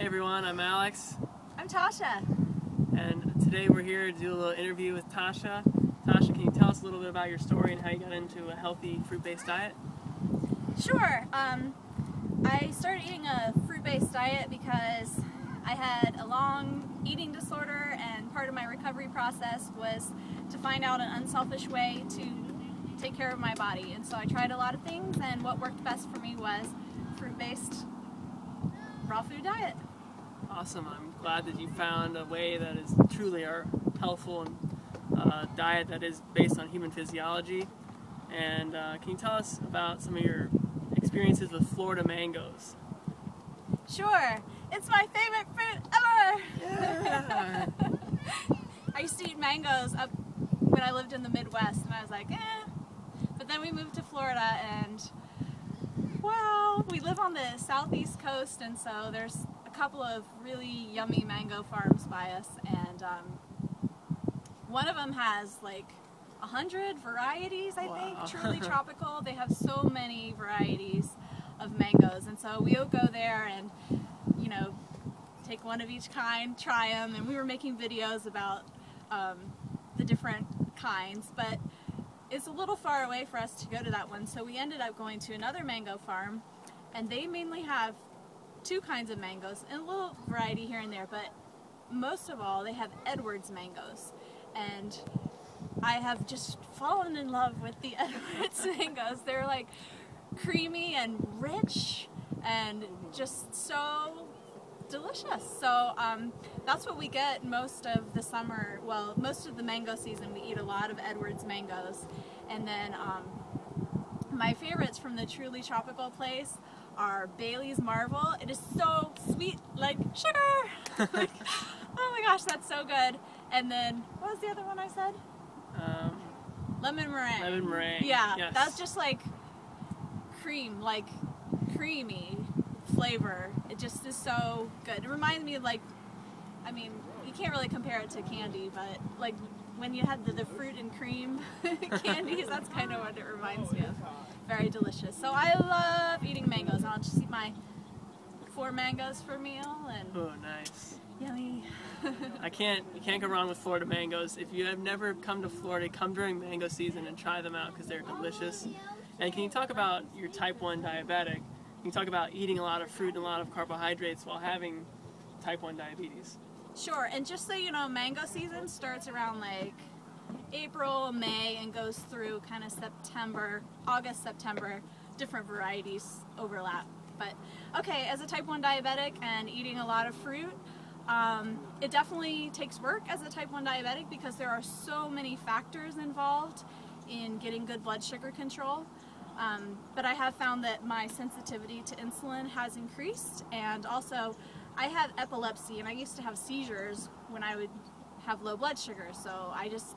Hey everyone, I'm Alex. I'm Tasha. And today we're here to do a little interview with Tasha. Tasha, can you tell us a little bit about your story and how you got into a healthy fruit-based diet? Sure. I started eating a fruit-based diet because I had a long eating disorder, and part of my recovery process was to find out an unselfish way to take care of my body. And so I tried a lot of things, and what worked best for me was fruit-based raw food diet. Awesome. I'm glad that you found a way that is truly our healthful and diet that is based on human physiology. And can you tell us about some of your experiences with Florida mangoes? Sure. It's my favorite fruit ever! Yeah. I used to eat mangoes up when I lived in the Midwest, and I was like, eh. But then we moved to Florida, and wow, we live on the southeast coast, and so there's a couple of really yummy mango farms by us, and one of them has like 100 varieties, I think. Wow. Truly tropical. They have so many varieties of mangoes, and so we'll go there and, you know, take one of each kind, try them, and we were making videos about the different kinds, but it's a little far away for us to go to that one, so we ended up going to another mango farm, and they mainly have two kinds of mangoes and a little variety here and there, but most of all they have Edwards mangoes, and I have just fallen in love with the Edwards mangoes. They're like creamy and rich and just so delicious. So that's what we get most of the summer. Well, most of the mango season we eat a lot of Edwards mangoes. And then my favorites from the truly tropical place are Bailey's Marvel. It is so sweet, like sugar. Like, oh my gosh, that's so good. And then what was the other one I said? Lemon meringue. Lemon meringue. Yeah, yes. that's just like cream, like creamy flavor. It just is so good. It reminds me of, like, I mean, you can't really compare it to candy, but like when you had the fruit and cream candies, that's kind of what it reminds me of. Very delicious. So I love eating mangoes. I'll just eat my 4 mangoes for a meal, and Oh, nice. yummy. You can't go wrong with Florida mangoes. If you have never come to Florida, come during mango season and try them out because they're delicious. And can you talk about your type 1 diabetic? Can you talk about eating a lot of fruit and a lot of carbohydrates while having type 1 diabetes? Sure, and just so you know, mango season starts around like April, May, and goes through kind of September, August, September. Different varieties overlap. But okay, as a type 1 diabetic and eating a lot of fruit, it definitely takes work as a type 1 diabetic because there are so many factors involved in getting good blood sugar control. But I have found that my sensitivity to insulin has increased, and also I have epilepsy, and I used to have seizures when I would have low blood sugar, so I just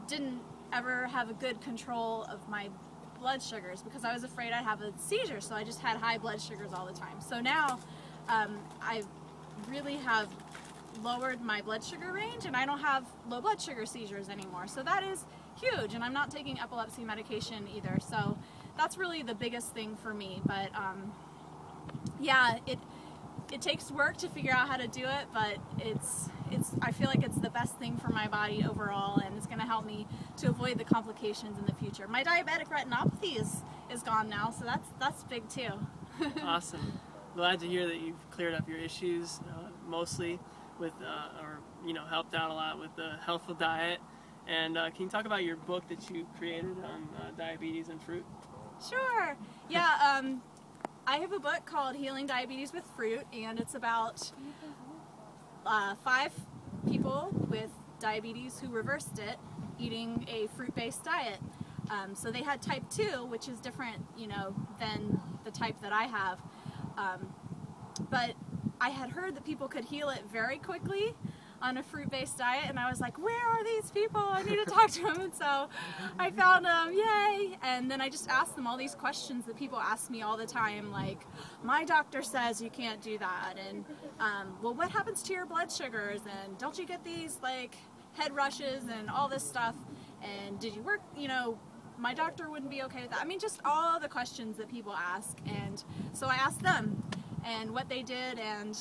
didn't ever have a good control of my blood sugars because I was afraid I'd have a seizure, so I just had high blood sugars all the time. So now I really have lowered my blood sugar range, and I don't have low blood sugar seizures anymore, so that is huge. And I'm not taking epilepsy medication either, so that's really the biggest thing for me. But yeah, it takes work to figure out how to do it, but I feel like it's the best thing for my body overall, and it's going to help me to avoid the complications in the future. My diabetic retinopathy is gone now, so that's big too. Awesome. Glad to hear that you've cleared up your issues, mostly with, helped out a lot with the healthful diet. And can you talk about your book that you created on diabetes and fruit? Sure. Yeah, I have a book called Healing Diabetes with Fruit, and it's about 5 people with diabetes who reversed it eating a fruit-based diet. So they had type 2, which is different, than the type that I have. But I had heard that people could heal it very quickly on a fruit-based diet, and I was like, where are these people? I need to talk to them. And so I found them, yay! And then I just asked them all these questions that people ask me all the time, like, my doctor says you can't do that, and well, what happens to your blood sugars, and don't you get these like head rushes and all this stuff, and did you work, my doctor wouldn't be okay with that. I mean, just all the questions that people ask. And so I asked them and what they did, and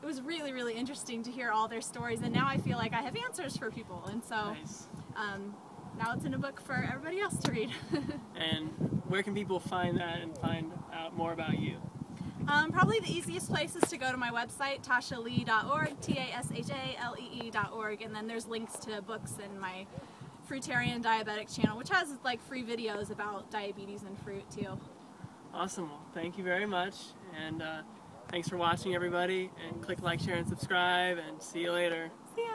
it was really, really interesting to hear all their stories, and now I feel like I have answers for people, and so Nice. now it's in a book for everybody else to read. And where can people find that and find out more about you? Probably the easiest place is to go to my website, tashalee.org, TASHALEE.org, and then there's links to books and my Fruitarian Diabetic channel, which has like free videos about diabetes and fruit too. Awesome. Well, thank you very much, and thanks for watching, everybody. And click like, share, and subscribe, and see you later. See ya!